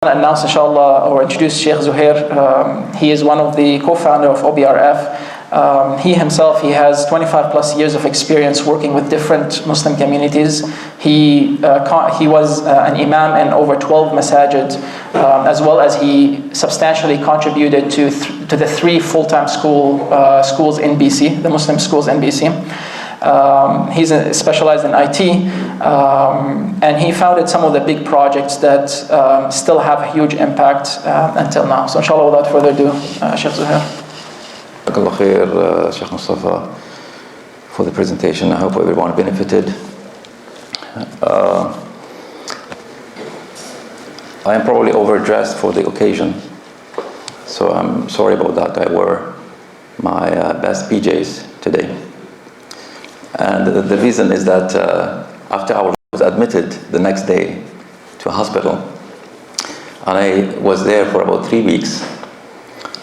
Announce, inshallah, or introduce Sheikh Zoheir. He is one of the co-founder of OBRF. He himself, he has 25 plus years of experience working with different Muslim communities. He was an imam in over 12 masajid, as well as he substantially contributed to the 3 full-time schools in BC, the Muslim schools in BC. He's specialized in IT, and he founded some of the big projects that still have a huge impact until now. So inshallah, without further ado, Sheikh Zoheir. Jazakallah khair, Sheikh Mustafa, for the presentation. I hope everyone benefited. I am probably overdressed for the occasion, so I'm sorry about that. I wore my best PJs today. And the reason is that after I was admitted the next day to a hospital, and I was there for about 3 weeks,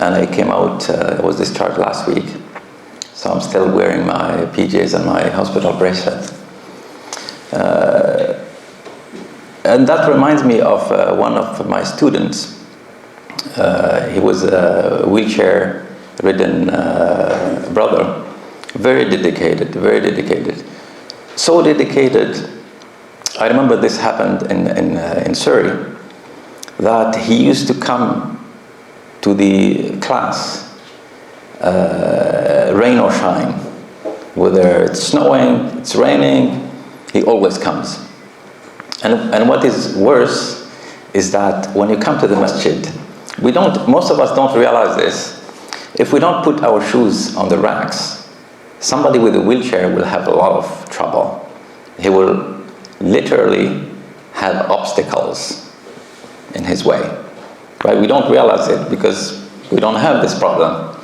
and I came out, I was discharged last week, so I'm still wearing my PJs and my hospital bracelet. And that reminds me of one of my students. He was a wheelchair-ridden brother. Very dedicated, very dedicated. So dedicated, I remember this happened in Surrey, that he used to come to the class, rain or shine. Whether it's snowing, it's raining, he always comes. And what is worse is that when you come to the masjid, most of us don't realize this. If we don't put our shoes on the racks, somebody with a wheelchair will have a lot of trouble. He will literally have obstacles in his way, right? We don't realize it because we don't have this problem.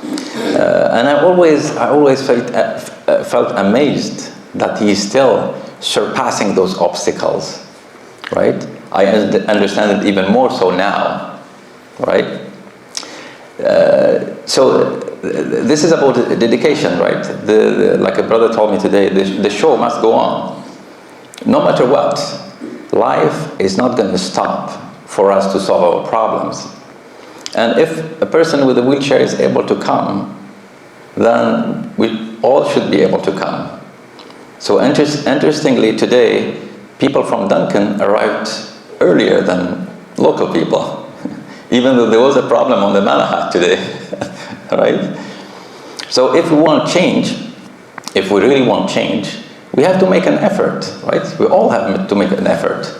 And I always felt amazed that he is still surpassing those obstacles, right? I understand it even more so now, right? So this is about dedication, right? Like a brother told me today, the show must go on. No matter what, life is not going to stop for us to solve our problems. And if a person with a wheelchair is able to come, then we all should be able to come. So interestingly today, people from Duncan arrived earlier than local people. Even though there was a problem on the Malahat today, right? So if we want change, if we really want change, we have to make an effort, right? We all have to make an effort.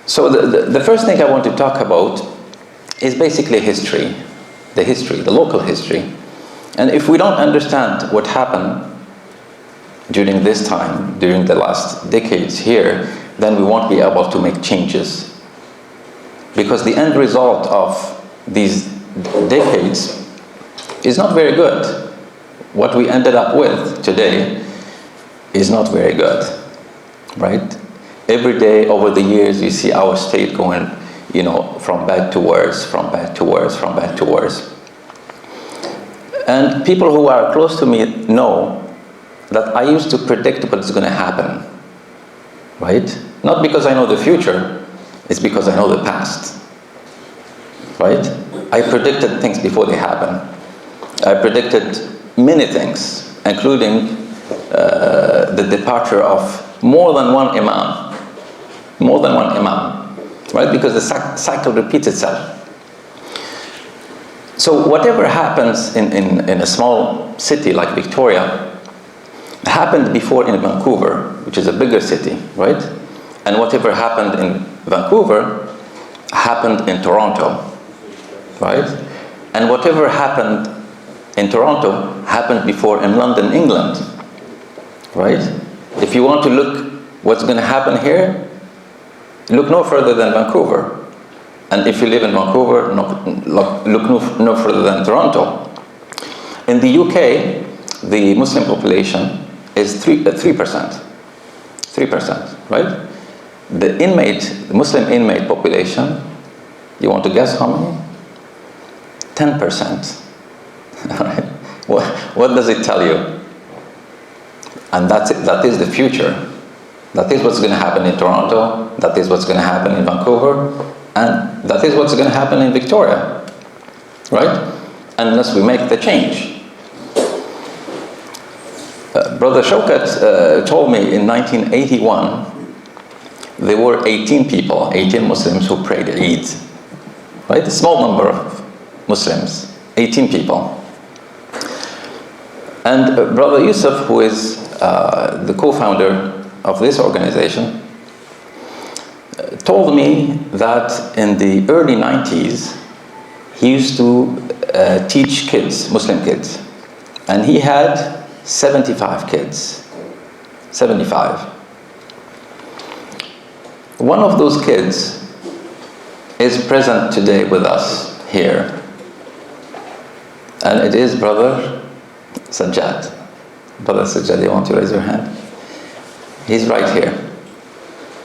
So the first thing I want to talk about is basically history, the local history. And if we don't understand what happened during this time, during the last decades here, then we won't be able to make changes. Because the end result of these decades is not very good. What we ended up with today is not very good, right? Every day over the years, you see our state going, from bad to worse, from bad to worse, from bad to worse. And people who are close to me know that I used to predict what is going to happen, right? Not because I know the future, it's because I know the past, right? I predicted things before they happen. I predicted many things, including the departure of more than one imam, right? Because the cycle repeats itself. So whatever happens in a small city like Victoria happened before in Vancouver, which is a bigger city, right? And whatever happened in Vancouver happened in Toronto, right? And whatever happened in Toronto happened before in London, England, right? If you want to look what's going to happen here, look no further than Vancouver. And if you live in Vancouver, look no further than Toronto. In the UK, the Muslim population is 3%, right? The Muslim inmate population, you want to guess how many? 10%. Right? What does it tell you? And that is the future. That is what's going to happen in Toronto, that is what's going to happen in Vancouver, and that is what's going to happen in Victoria, right? Unless we make the change. Brother Shaukat told me in 1981, there were 18 people, 18 Muslims who prayed Eid, right? A small number of Muslims, 18 people. And Brother Yusuf, who is the co-founder of this organization, told me that in the early 90s, he used to teach kids, Muslim kids, and he had 75 kids, 75. One of those kids is present today with us here, and it is Brother Sajjad. Brother Sajjad, you want to raise your hand? He's right here.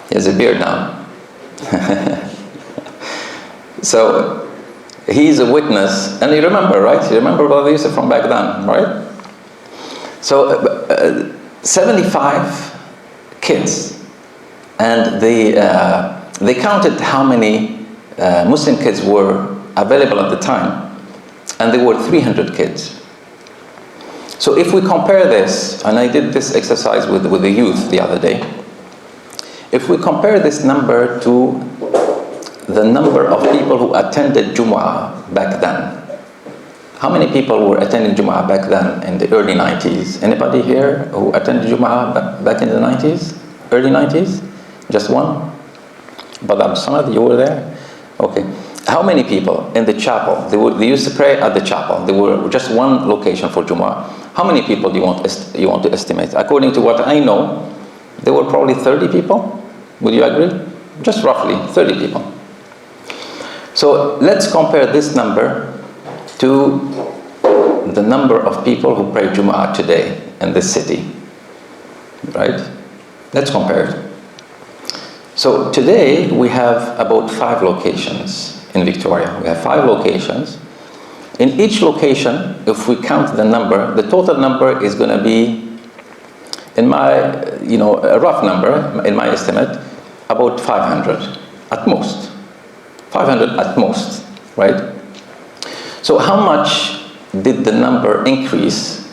He has a beard now. So he's a witness, and you remember, right? You remember Brother Yusuf from back then, right? So 75 kids, and they counted how many Muslim kids were available at the time, and there were 300 kids. So if we compare this, and I did this exercise with the youth the other day, if we compare this number to the number of people who attended Jumu'ah back then, how many people were attending Jumu'ah back then in the early 90s? Anybody here who attended Jumu'ah back in the 90s? Early 90s? Just one? Brother Abousaleh, you were there? Okay. How many people in the chapel? They used to pray at the chapel. There were just one location for Jumu'ah. How many people do you want to estimate? According to what I know, there were probably 30 people. Would you agree? Just roughly 30 people. So let's compare this number to the number of people who pray Jumu'ah today in this city. Right? Let's compare it. So today we have about 5 locations in Victoria. We have 5 locations. In each location, if we count the number, the total number is going to be, in my, a rough number, in my estimate, about 500 at most. 500 at most, right? So how much did the number increase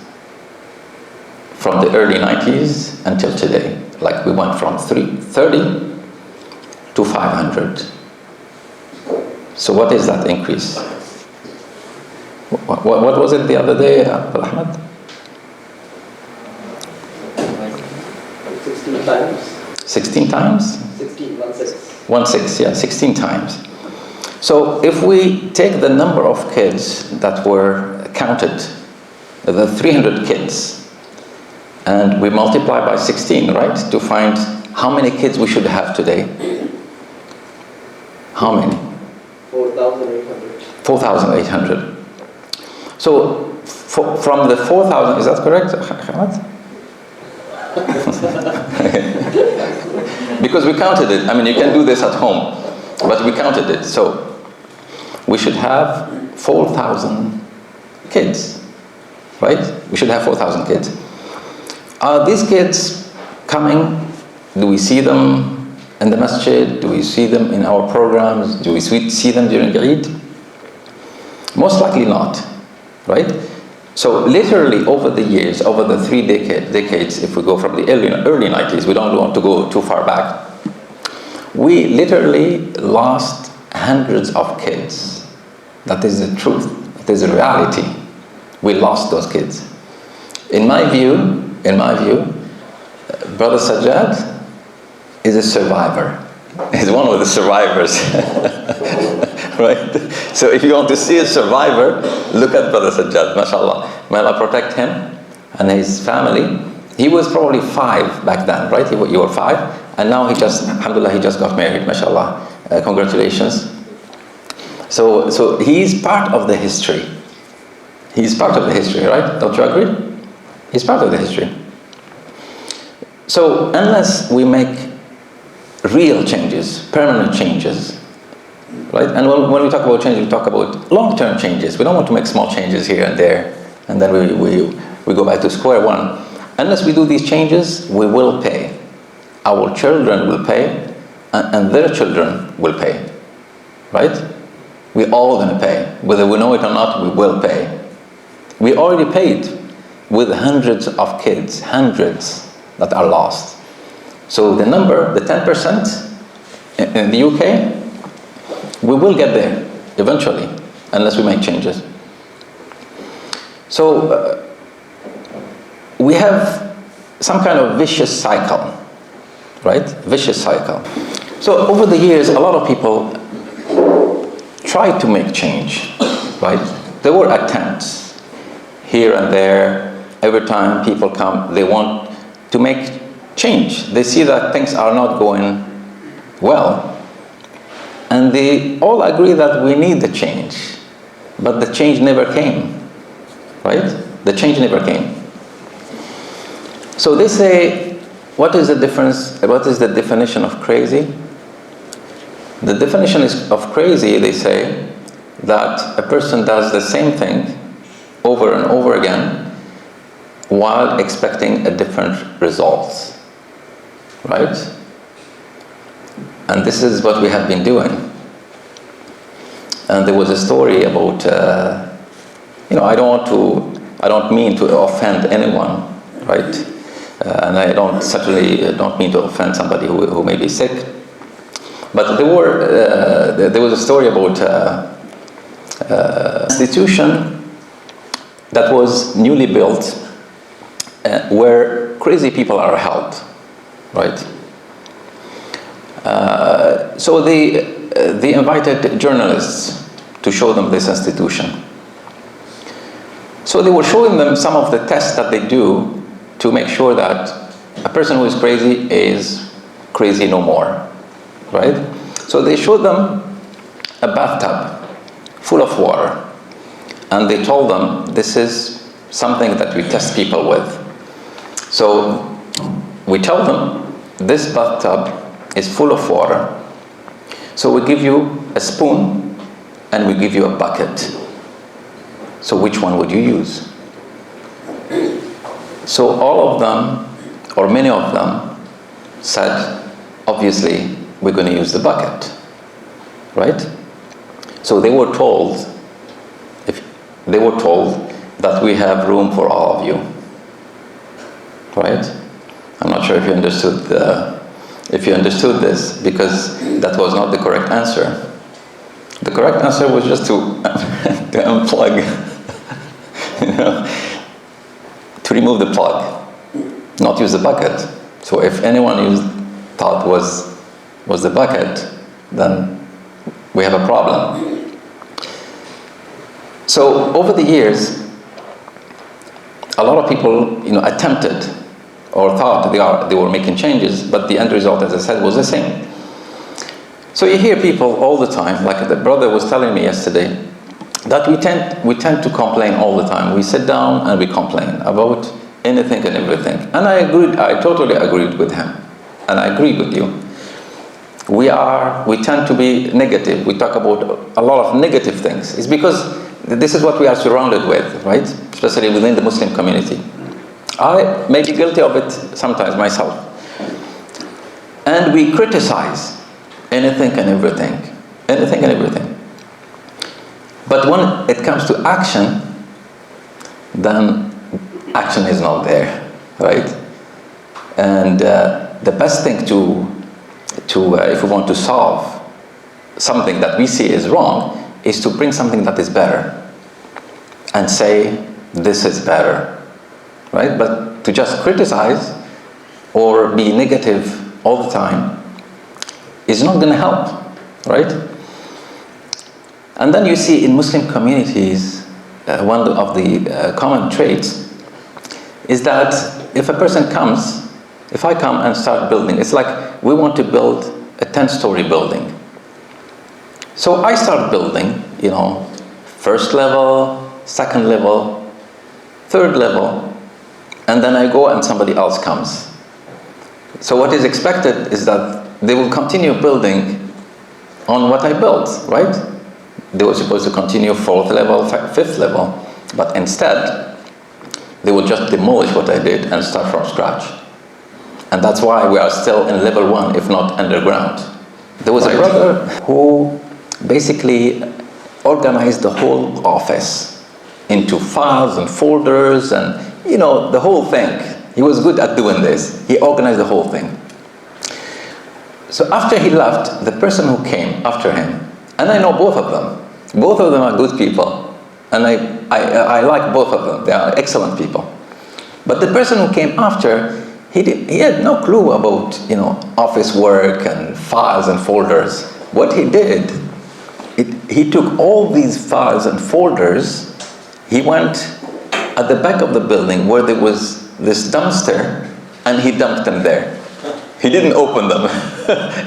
from the early 90s until today? Like we went from 30 to 500. So what is that increase? What was it the other day, Ahmed? 16 times. 16 times? 16, 16, yeah, 16 times. So if we take the number of kids that were counted, the 300 kids, and we multiply by 16, right, to find how many kids we should have today. How many? 4,800. 4,800. So from the 4,000, is that correct, Ahmed? Because we counted it. I mean, you can do this at home, but we counted it. So we should have 4,000 kids, right? We should have 4,000 kids. Are these kids coming? Do we see them in the masjid? Do we see them in our programs? Do we see them during Eid? Most likely not, right? So literally over the years, over the 3 decades, if we go from the early 90s, we don't want to go too far back, we literally lost hundreds of kids. That is the truth. That is the reality. We lost those kids. In my view, Brother Sajjad is a survivor. He's one of the survivors. Right? So if you want to see a survivor, look at Brother Sajjad, mashallah. May Allah protect him and his family. He was probably 5 back then, right? You were 5, and now alhamdulillah, he just got married, mashallah. Congratulations. So he's part of the history. He's part of the history, right? Don't you agree? He's part of the history. So unless we make real changes, permanent changes, right? And when we talk about change, we talk about long-term changes. We don't want to make small changes here and there, and then we go back to square one. Unless we do these changes, we will pay. our children will pay, and their children will pay, right? We're all going to pay. Whether we know it or not, we will pay. We already paid with hundreds of kids, hundreds that are lost. So the number, the 10% in the UK, we will get there eventually, unless we make changes. So we have some kind of vicious cycle, right? Vicious cycle. So over the years, a lot of people tried to make change, right? There were attempts here and there. Every time people come, they want to make change. They see that things are not going well, and they all agree that we need the change, but the change never came, right? The change never came. So they say, what is the difference? What is the definition of crazy? The definition of crazy, they say, that a person does the same thing over and over again while expecting a different result, right? And this is what we have been doing. And there was a story about, I don't mean to offend anyone, right? And I certainly don't mean to offend somebody who may be sick. But there was a story about an institution that was newly built where crazy people are held, right? So they invited journalists to show them this institution. So they were showing them some of the tests that they do to make sure that a person who is crazy no more, right? So they showed them a bathtub full of water, and they told them this is something that we test people with. So we tell them this bathtub is full of water. So we give you a spoon and we give you a bucket. So which one would you use? So all of them, or many of them, said, obviously, we're going to use the bucket, right? So they were told that we have room for all of you, right? I'm not sure if you understood this, because that was not the correct answer. The correct answer was just to unplug, to remove the plug, not use the bucket. So if anyone thought was the bucket, then we have a problem. So over the years, a lot of people, attempted or thought they were making changes, but the end result, as I said, was the same. So you hear people all the time, like the brother was telling me yesterday, that we tend to complain all the time. We sit down and we complain about anything and everything. And I totally agreed with him. And I agree with you. We tend to be negative. We talk about a lot of negative things. It's because this is what we are surrounded with, right? Especially within the Muslim community. I may be guilty of it sometimes myself. And we criticize anything and everything. Anything and everything. But when it comes to action, then action is not there, right? And the best thing to if we want to solve something that we see is wrong, is to bring something that is better and say, this is better, right? But to just criticize or be negative all the time is not going to help, right? And then you see in Muslim communities, one of the common traits is that if a person comes, if I come and start building, it's like we want to build a 10-story building. So I start building, first level, second level, third level, and then I go and somebody else comes. So what is expected is that they will continue building on what I built, right? They were supposed to continue fourth level, fifth level, but instead, they will just demolish what I did and start from scratch. And that's why we are still in level 1, if not underground. There was a brother who basically organized the whole office into files and folders and, you know, the whole thing. He was good at doing this. He organized the whole thing. So after he left, the person who came after him, and I know both of them are good people, and I like both of them. They are excellent people. But the person who came after, he had no clue about, you know, office work and files and folders. What he did, he took all these files and folders, he went at the back of the building where there was this dumpster, and he dumped them there. He didn't open them.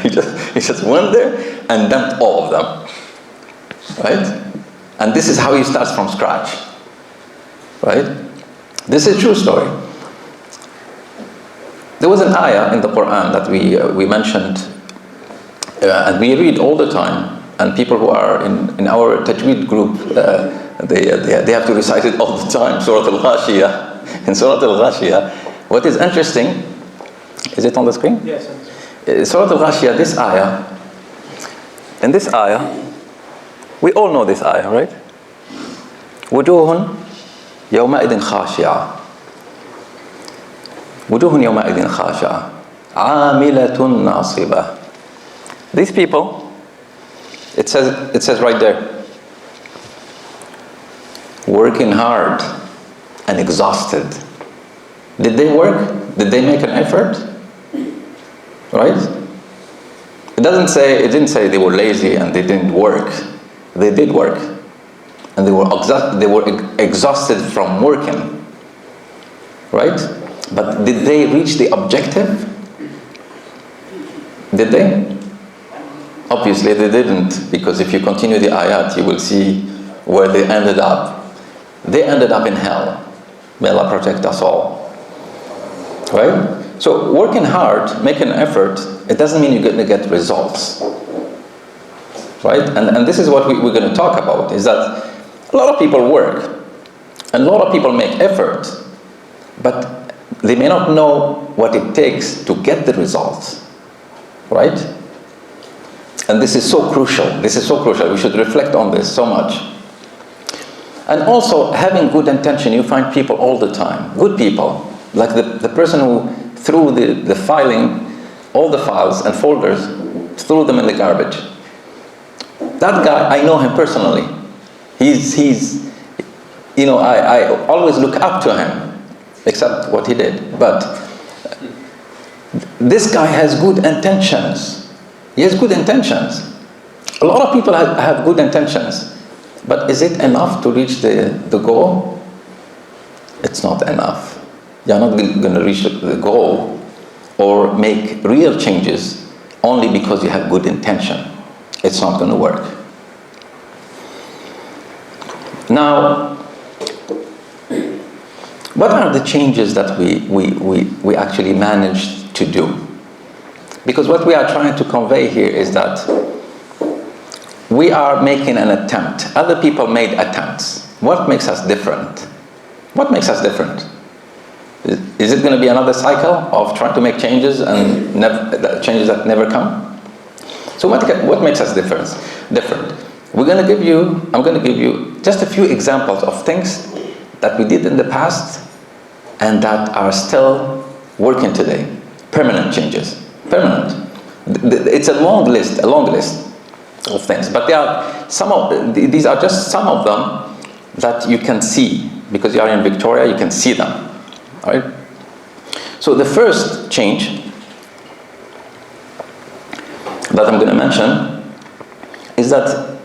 he just went there and dumped all of them. Right? And this is how he starts from scratch. Right? This is a true story. There was an ayah in the Quran that we mentioned, and we read all the time, and people who are in our tajweed group, they have to recite it all the time, Surah Al-Ghashiyah. In Surah Al-Ghashiyah, what is interesting, is it on the screen? Yes. Surah Al-Ghashiyah, this ayah, in this ayah, we all know this ayah, right? وجوه يومئذ خاشعة وجوه يومئذ خاشعة عاملة ناصبة. These people, it says right there, working hard and exhausted. Did they work? Did they make an effort? Right? It didn't say they were lazy and they didn't work. They did work. And they were exhausted from working. Right? But did they reach the objective? Did they? Obviously they didn't, because if you continue the ayat, you will see where they ended up. They ended up in hell. May Allah protect us all. Right? So working hard, making an effort, it doesn't mean you're going to get results. Right? And this is what we're going to talk about, is that a lot of people work, and a lot of people make effort, but they may not know what it takes to get the results. Right? And this is so crucial. This is so crucial. We should reflect on this so much. And also, having good intention, you find people all the time, good people, like the person who threw the filing, all the files and folders, threw them in the garbage. That guy, I know him personally. He's you know, I always look up to him, except what he did. But this guy has good intentions. He has good intentions. A lot of people have good intentions. But is it enough to reach the goal? It's not enough. You're not going to reach the goal or make real changes only because you have good intention. It's not going to work. Now, what are the changes that we actually managed to do? Because what we are trying to convey here is that we are making an attempt. Other people made attempts. What makes us different? What makes us different? Is it going to be another cycle of trying to make changes and changes that never come? So what makes us different? I'm going to give you just a few examples of things that we did in the past and that are still working today. Permanent changes. Permanent. It's a long list of things, but these are just some of them that you can see, because you are in Victoria, you can see them. All right? So the first change that I'm going to mention is that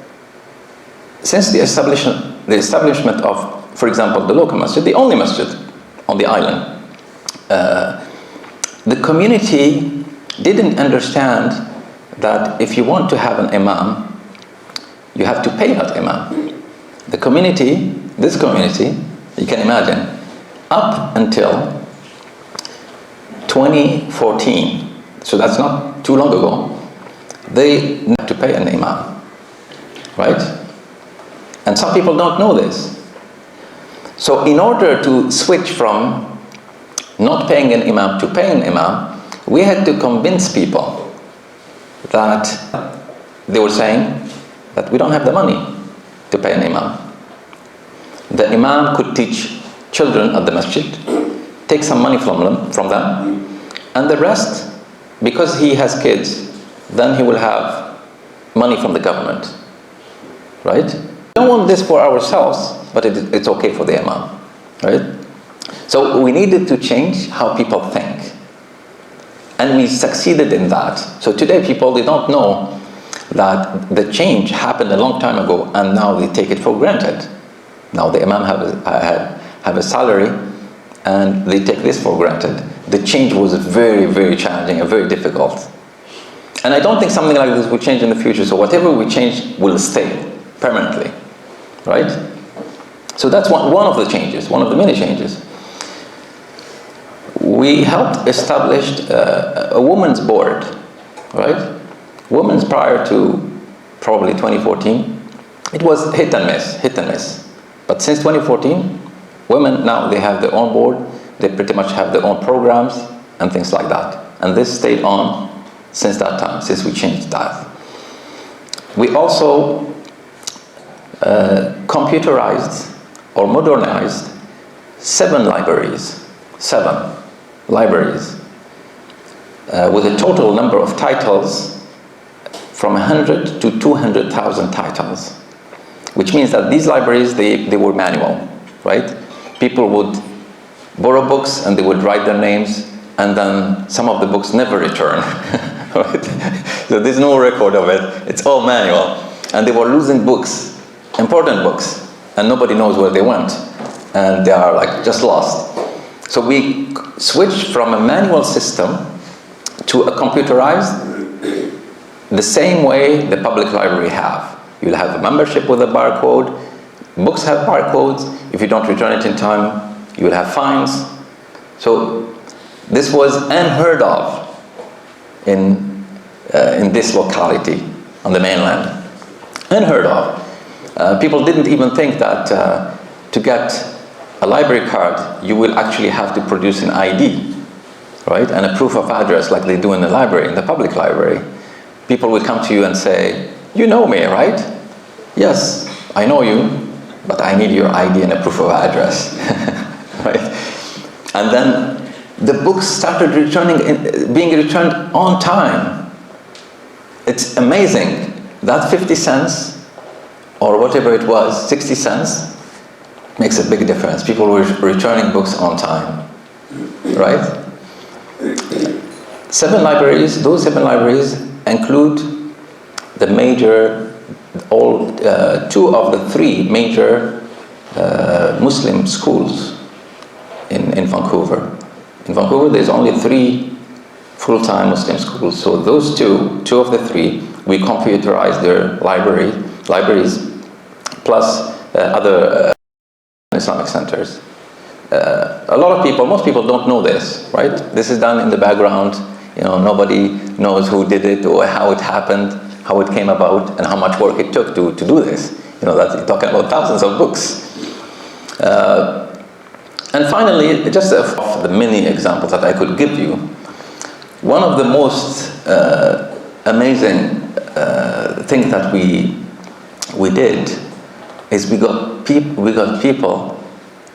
since the establishment of, for example, the local masjid, the only masjid on the island, the community didn't understand that if you want to have an imam, you have to pay that imam. The community, this community, you can imagine, up until 2014, so that's not too long ago, they had to pay an imam, right? And some people don't know this. So in order to switch from not paying an imam to paying an imam, we had to convince people that they were saying that we don't have the money to pay an imam. The imam could teach children at the masjid, take some money from them, and the rest, because he has kids, then he will have money from the government, right? We don't want this for ourselves, but it's okay for the imam, right? So we needed to change how people think, and we succeeded in that. So today people, they don't know that the change happened a long time ago, and now they take it for granted. Now the imam have a salary, and they take this for granted. The change was very, very challenging and very difficult. And I don't think something like this will change in the future. So whatever we change will stay permanently, right? So that's one of the changes, one of the many changes. We helped establish a women's board, right? Women's prior to probably 2014, it was hit and miss. But since 2014, women now, they have their own board, they pretty much have their own programs and things like that. And this stayed on since that time, since we changed that. We also computerized or modernized 7 libraries with a total number of titles from 100 to 200,000 titles, which means that these libraries, they were manual, right? People would borrow books and they would write their names, and then some of the books never return, right? So there's no record of it, it's all manual. And they were losing books, important books, and nobody knows where they went, and they are like just lost. So we switched from a manual system to a computerized, the same way the public library have. You'll have a membership with a barcode, books have barcodes, if you don't return it in time, you will have fines. So this was unheard of in this locality on the mainland. Unheard of. People didn't even think that to get a library card, you will actually have to produce an ID, right? And a proof of address like they do in the library, in the public library. People will come to you and say, "You know me, right?" "Yes, I know you, but I need your ID and a proof of address." Right? And then the books started being returned on time. It's amazing that 50 cents or whatever it was, 60 cents, makes a big difference. People were returning books on time, right? 7 libraries, those 7 libraries include the major, 2 of the 3 major Muslim schools in Vancouver. In Vancouver, there's only 3 full-time Muslim schools. So those 2 of the 3, we computerized their libraries, plus other Islamic centers. A lot of people, most people don't know this, right? This is done in the background. You know, nobody knows who did it or how it happened, how it came about, and how much work it took to do this. You know, you're talking about thousands of books. And finally, just of the many examples that I could give you, one of the most amazing things that we did is we got people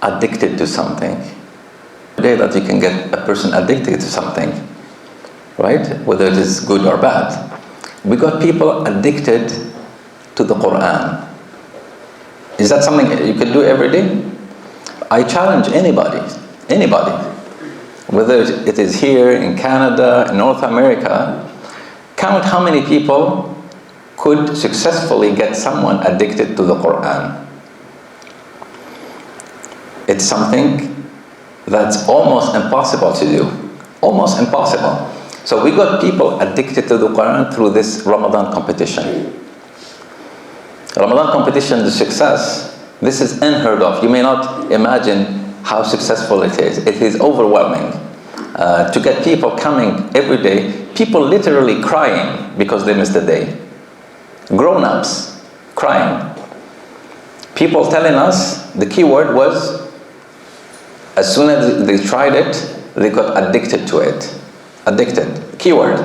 addicted to something. Today that you can get a person addicted to something, right? Whether it is good or bad. We got people addicted to the Quran. Is that something you can do every day? I challenge anybody, whether it is here in Canada, in North America, count how many people could successfully get someone addicted to the Quran. It's something that's almost impossible to do. Almost impossible. So we got people addicted to the Quran through this Ramadan competition. Ramadan competition, the success, this is unheard of. You may not imagine how successful it is. It is overwhelming. To get people coming every day, people literally crying because they missed a day. Grown-ups crying. People telling us, the key word was, as soon as they tried it, they got addicted to it. Addicted, keyword.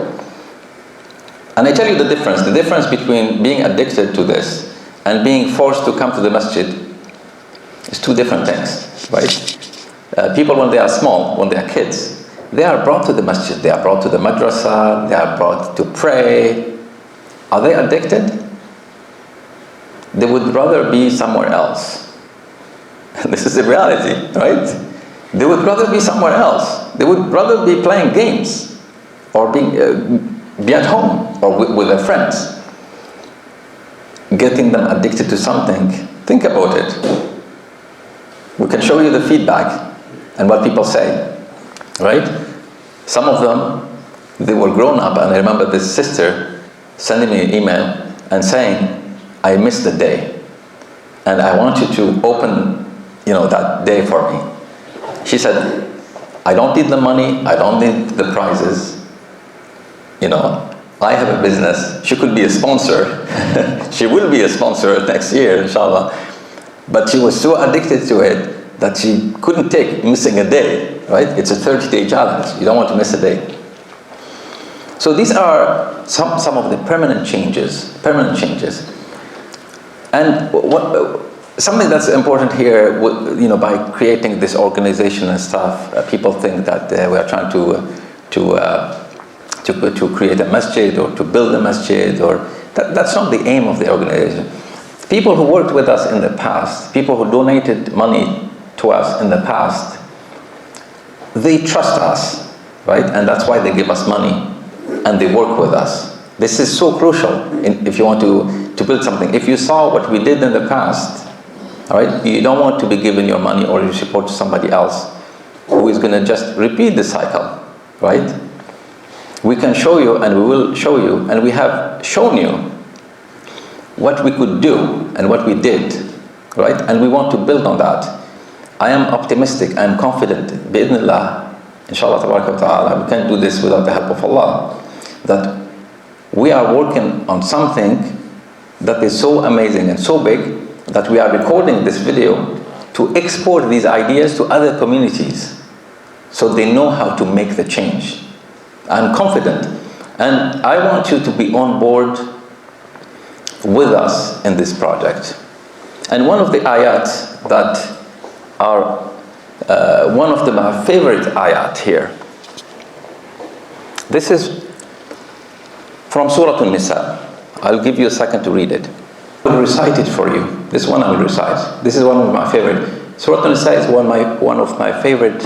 And I tell you the difference between being addicted to this and being forced to come to the masjid is two different things, right? People when they are small, when they are kids, they are brought to the masjid, they are brought to the madrasa, they are brought to pray. Are they addicted? They would rather be somewhere else. This is the reality, right? They would rather be somewhere else. They would rather be playing games or be at home or with their friends. Getting them addicted to something, think about it. We can show you the feedback and what people say, right? Some of them, they were grown up, and I remember this sister sending me an email and saying, I missed the day and I want you to open, that day for me. She said, I don't need the money, I don't need the prizes. I have a business. She could be a sponsor. She will be a sponsor next year, inshallah. But she was so addicted to it that she couldn't take missing a day, right? It's a 30-day challenge. You don't want to miss a day. So these are some of the permanent changes. And something that's important here, by creating this organization and stuff, people think that we are trying to create a masjid or to build a masjid, or that's not the aim of the organization. People who worked with us in the past, people who donated money to us in the past, they trust us, right? And that's why they give us money and they work with us. This is so crucial if you want to build something. If you saw what we did in the past, all right, you don't want to be given your money or your support to somebody else who is going to just repeat the cycle, right? We can show you, and we will show you, and we have shown you what we could do and what we did, right? And we want to build on that. I am optimistic, I am confident, bi'idhnillah, inshallah tabaraka wa ta'ala, we can't do this without the help of Allah, that we are working on something that is so amazing and so big that we are recording this video to export these ideas to other communities so they know how to make the change. I'm confident, and I want you to be on board with us in this project. And one of the ayat that are one of my favorite ayat here, this is from Surah An-Nisa. I'll give you a second to read it. I will recite it for you. This one I will recite. This is one of my favorite. Surah An-Nisa is one of my favorite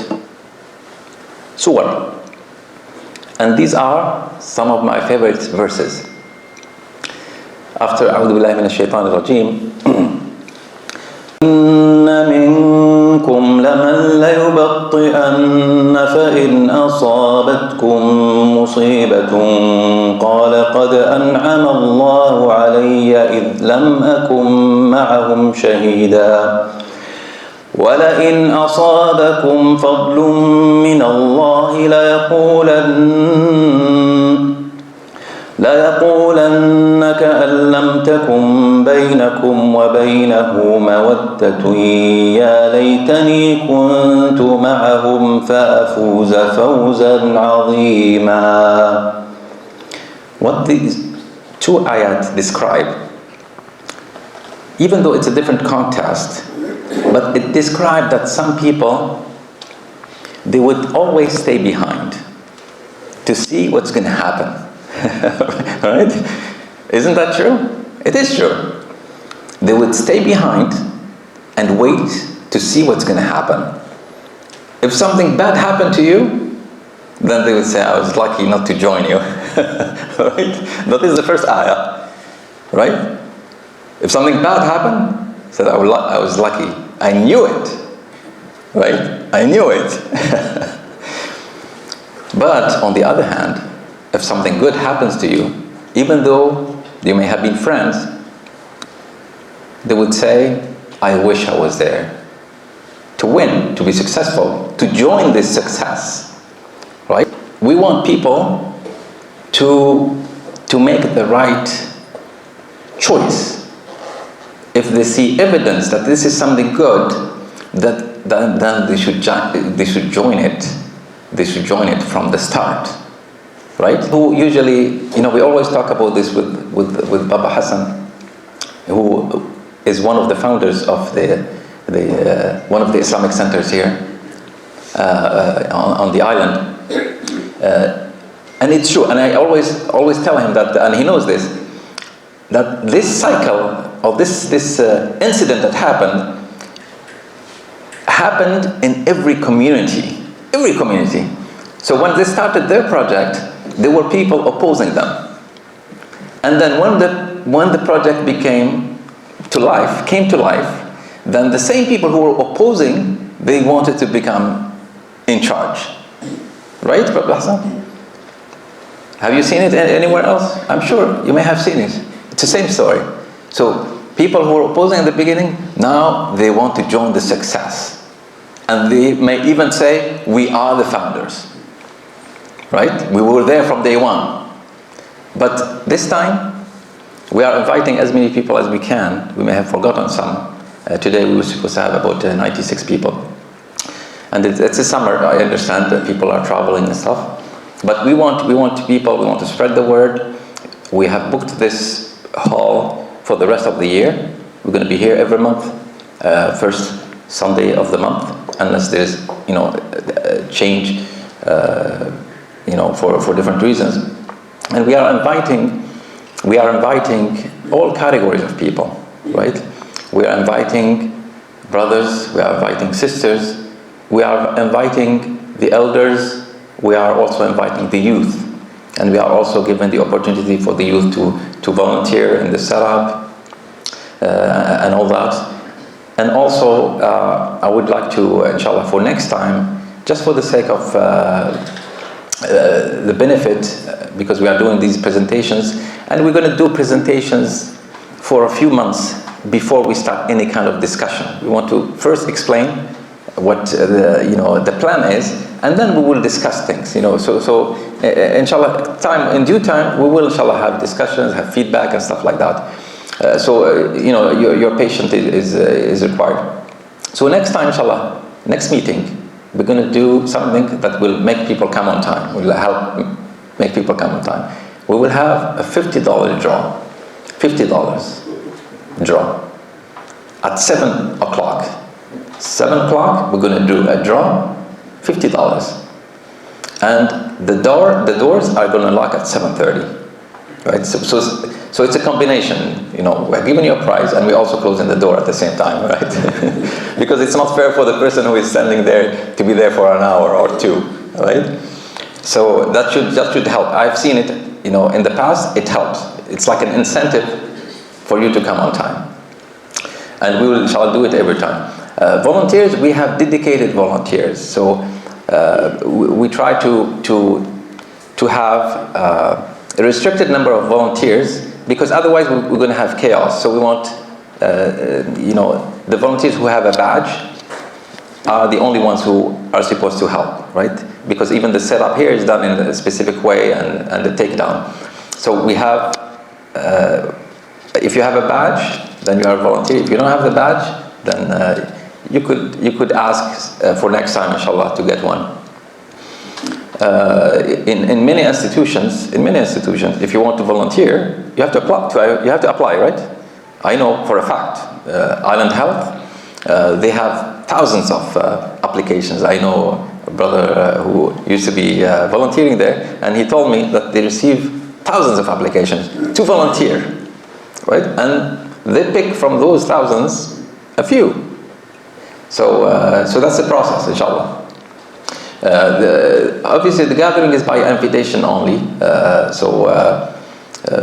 surah. And these are some of my favorite verses. After أعوذ بالله من الشيطان الرجيم إن منكم لمن ليبطئن فإن أصابتكم مصيبة قال قد أنعم الله علي إذ لم أكن معهم شهيدا ولئن أصابكم فضل من الله ليقولن كأن لم تكن بينكم وبينه مودة يا ليتني كنت معهم فأفوز فوزا عظيما. What these two ayat describe, even though it's a different context, but it described that some people, they would always stay behind to see what's going to happen. Right? Isn't that true? It is true. They would stay behind and wait to see what's going to happen. If something bad happened to you, then they would say, I was lucky not to join you. Right? That is the first ayah. Right? If something bad happened, said, I was lucky. I knew it. Right? I knew it. But on the other hand, if something good happens to you, even though you may have been friends, they would say, I wish I was there to win, to be successful, to join this success. Right? We want people to make the right choice. If they see evidence that this is something good, then they should join it. They should join it from the start. right? Who usually, we always talk about this with Baba Hassan, who is one of the founders of one of the Islamic centers here on the island. And it's true, and I always tell him that, and he knows this, that this cycle or this incident that happened in every community. So when they started their project, there were people opposing them, and then when the project came to life, then the same people who were opposing, they wanted to become in charge, right, Brother Hassan? Have you seen it anywhere else? I'm sure you may have seen it. It's the same story. So people who were opposing at the beginning, now they want to join the success. And they may even say, we are the founders. Right? We were there from day one. But this time, we are inviting as many people as we can. We may have forgotten some. Today we were supposed to have about 96 people. And it's a summer, I understand that people are traveling and stuff. But we want people, we want to spread the word. We have booked this hall for the rest of the year. We're going to be here every month, first Sunday of the month, unless there's change, for different reasons. And we are inviting all categories of people, right? We are inviting brothers, we are inviting sisters, we are inviting the elders. We are also inviting the youth, and we are also giving the opportunity for the youth to volunteer in the setup and all that. And also, I would like to, inshallah, for next time, just for the sake of the benefit, because we are doing these presentations, and we're going to do presentations for a few months before we start any kind of discussion. We want to first explain what the plan is, and then we will discuss things. So inshallah, in due time, we will inshallah have discussions, have feedback and stuff like that. Your patience is required. So next time, inshallah, next meeting, we're going to do something that will make people come on time. Will help make people come on time. We will have a $50 draw. $50 draw at 7 o'clock. 7 o'clock, we're going to do a draw, $50. And the doors are going to lock at 7:30. Right? So it's a combination. We're giving you a prize, and we're also closing the door at the same time, right? Because it's not fair for the person who is standing there to be there for an hour or two, right? So that should help. I've seen it, in the past. It helps. It's like an incentive for you to come on time, and we will, inshallah, do it every time. Volunteers, we have dedicated volunteers. So we try to have a restricted number of volunteers, because otherwise we're going to have chaos. So we want, the volunteers who have a badge are the only ones who are supposed to help, right? Because even the setup here is done in a specific way, and the takedown. So we have, if you have a badge, then you are a volunteer. If you don't have the badge, then you could ask for next time, inshallah, to get one. In many institutions, if you want to volunteer, you have to apply, right? I know for a fact, Island Health, they have thousands of applications. I know a brother who used to be volunteering there, and he told me that they receive thousands of applications to volunteer, right? And they pick from those thousands a few. So that's the process, inshallah. Obviously, the gathering is by invitation only, so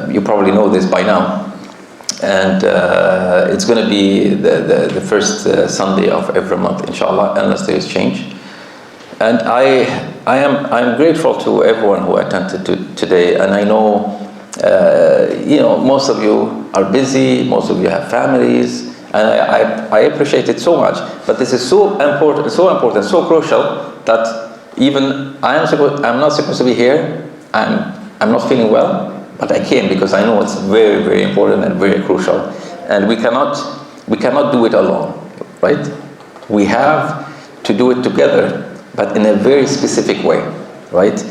you probably know this by now. And it's going to be the first Sunday of every month, inshallah, unless there is change. And I'm grateful to everyone who attended today. And I know, most of you are busy, most of you have families, and I appreciate it so much. But this is so important, so crucial, that even I'm not supposed to be here. I'm not feeling well, but I came because I know it's very, very important and very crucial. And we cannot do it alone, right? We have to do it together, but in a very specific way, right?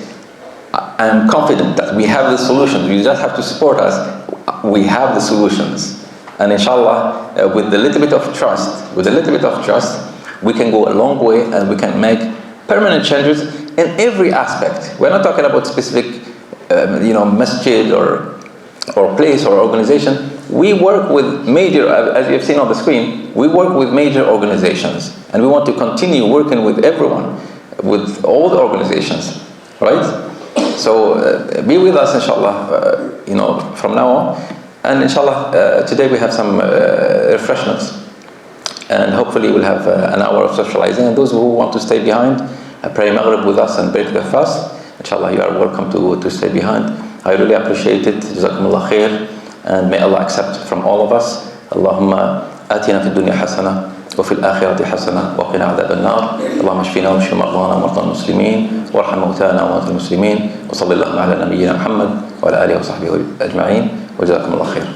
I'm confident that we have the solutions. You just have to support us. We have the solutions. And inshallah, with a little bit of trust, we can go a long way and we can make permanent changes in every aspect. We're not talking about specific, masjid or place or organization. We work with major, as you've seen on the screen, we work with major organizations. And we want to continue working with everyone, with all the organizations, right? So be with us, inshallah, from now on. And inshallah, today we have some refreshments. And hopefully we'll have an hour of socializing. And those who want to stay behind, pray Maghrib with us and break the fast, inshallah, you are welcome to stay behind. I really appreciate it. Jazakumullah khair. And may Allah accept from all of us. Allahumma atina fi dunya hasana. وفي الآخرة حسنة وقنا عذاب النار اللهم اشفنا واشف مرضانا ومرضى المسلمين وارحم موتانا وموتى المسلمين وصلى اللهم على نبينا محمد وعلى آله وصحبه أجمعين وجزاكم الله خير.